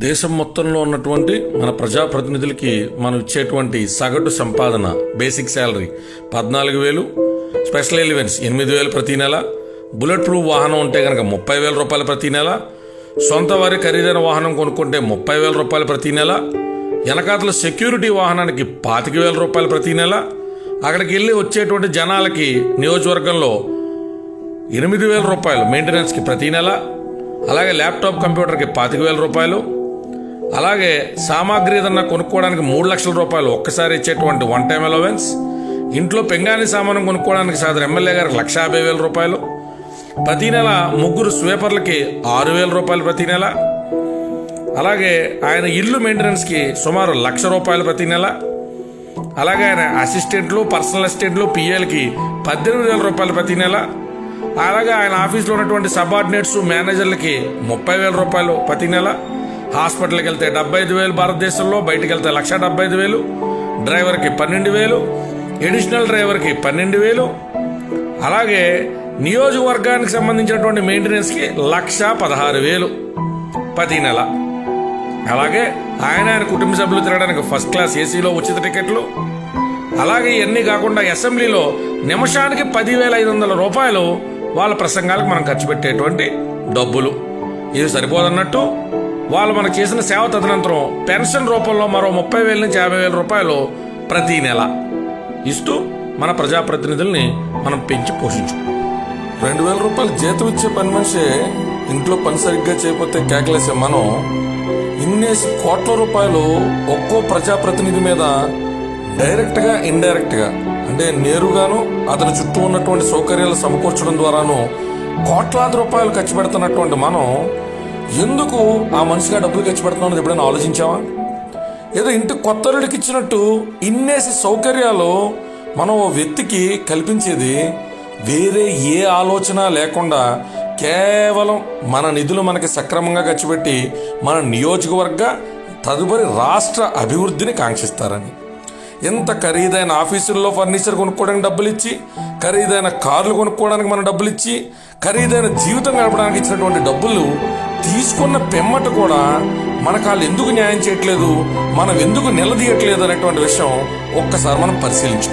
దేశం మొత్తంలో ఉన్నటువంటి మన ప్రజాప్రతినిధులకి మనం ఇచ్చేటువంటి సగటు సంపాదన బేసిక్ శాలరీ 14,000, స్పెషల్ ఎలివెన్స్ 8,000 ప్రతి నెల, బుల్లెట్ ప్రూఫ్ వాహనం ఉంటే కనుక 30,000 రూపాయలు ప్రతి నెల, సొంత వారి ఖరీదైన వాహనం కొనుక్కుంటే 30,000 రూపాయలు ప్రతి నెల, వెనకాతల సెక్యూరిటీ వాహనానికి 25,000 రూపాయలు ప్రతి నెల, అక్కడికి వెళ్ళి వచ్చేటువంటి జనాలకి నియోజకవర్గంలో 8,000 రూపాయలు మెయింటెనెన్స్కి ప్రతి నెల, అలాగే ల్యాప్టాప్ కంప్యూటర్కి 25,000 రూపాయలు, అలాగే సామాగ్రి ఏదన్నా కొనుక్కోవడానికి 3 లక్షల రూపాయలు ఒక్కసారి ఇచ్చేటువంటి వన్ టైం అలవెన్స్, ఇంట్లో పెంగాని సామానం కొనుక్కోవడానికి సాధారణ ఎమ్మెల్యే గారికి 1,50,000 రూపాయలు ప్రతి నెల, 3 స్వీపర్లకి 6,000 రూపాయలు ప్రతి నెల, అలాగే ఆయన ఇల్లు మెయింటెనెన్స్కి సుమారు 1,00,000 రూపాయలు ప్రతి నెల, అలాగే ఆయన అసిస్టెంట్లు, పర్సనల్ అసిస్టెంట్లు, పిఏలకి 18,000 రూపాయలు ప్రతి నెల, అలాగే ఆయన ఆఫీస్లో ఉన్నటువంటి సబార్డినేట్స్, మేనేజర్లకి 30,000 రూపాయలు ప్రతి నెల, హాస్పిటల్కి వెళ్తే 75,000 భారతదేశంలో, బయటికి వెళ్తే 1,75,000, డ్రైవర్కి 12,000, ఎడిషనల్ డ్రైవర్కి 12,000, అలాగే నియోజకవర్గానికి సంబంధించినటువంటి మెయింటెనెన్స్కి 1,16,000 ప్రతి నెల, అలాగే ఆయన కుటుంబ సభ్యులు తిరగడానికి ఫస్ట్ క్లాస్ ఏసీలో ఉచిత టికెట్లు, అలాగే ఇవన్నీ కాకుండా అసెంబ్లీలో నిమిషానికి 10,500 రూపాయలు వాళ్ళ ప్రసంగాలకు మనం ఖర్చు పెట్టేటువంటి డబ్బులు. ఇది సరిపోదన్నట్టు వాళ్ళు మనకు చేసిన సేవ తదనంతరం పెన్షన్ రూపంలో మరో 30,000 నుంచి 50,000 రూపాయలు ప్రతి నెల ఇస్తూ మన ప్రజాప్రతినిధుల్ని మనం పెంచి పోషించు. 2,000 రూపాయలు జీతం ఇచ్చే పని మనిషి ఇంట్లో పని సరిగ్గా చేయకపోతే కేకలేసే మనం ఇన్నేసి కోట్ల రూపాయలు ఒక్కో ప్రజాప్రతినిధి మీద డైరెక్ట్గా, ఇండైరెక్ట్గా అంటే నేరుగాను అతని చుట్టూ ఉన్నటువంటి సౌకర్యాలు సమకూర్చడం ద్వారాను కోట్లాది రూపాయలు ఖర్చు పెడుతున్నటువంటి మనం ఎందుకు ఆ మనిషిగా డబ్బులు ఖర్చు పెడుతున్నామని ఎప్పుడైనా ఆలోచించావా? ఏదో ఇంటి కొత్తరుడికి ఇచ్చినట్టు ఇన్నేసి సౌకర్యాలు మనం ఓ వ్యక్తికి కల్పించేది వేరే ఏ ఆలోచన లేకుండా కేవలం మన నిధులు మనకి సక్రమంగా ఖర్చు పెట్టి మన నియోజకవర్గ తదుపరి రాష్ట్ర అభివృద్ధిని కాంక్షిస్తారని. ఎంత ఖరీదైన ఆఫీసుల్లో ఫర్నిచర్ కొనుక్కోవడానికి డబ్బులు ఇచ్చి, ఖరీదైన కార్లు కొనుక్కోవడానికి మనం డబ్బులు ఇచ్చి, ఖరీదైన జీవితం గడపడానికి ఇచ్చినటువంటి డబ్బులు తీసుకున్న పెమ్మట కూడా మనకు వాళ్ళు ఎందుకు న్యాయం చేయట్లేదు, మనం ఎందుకు నిలదీయట్లేదు అనేటువంటి విషయం ఒక్కసారి మనం పరిశీలించుకోవాలి.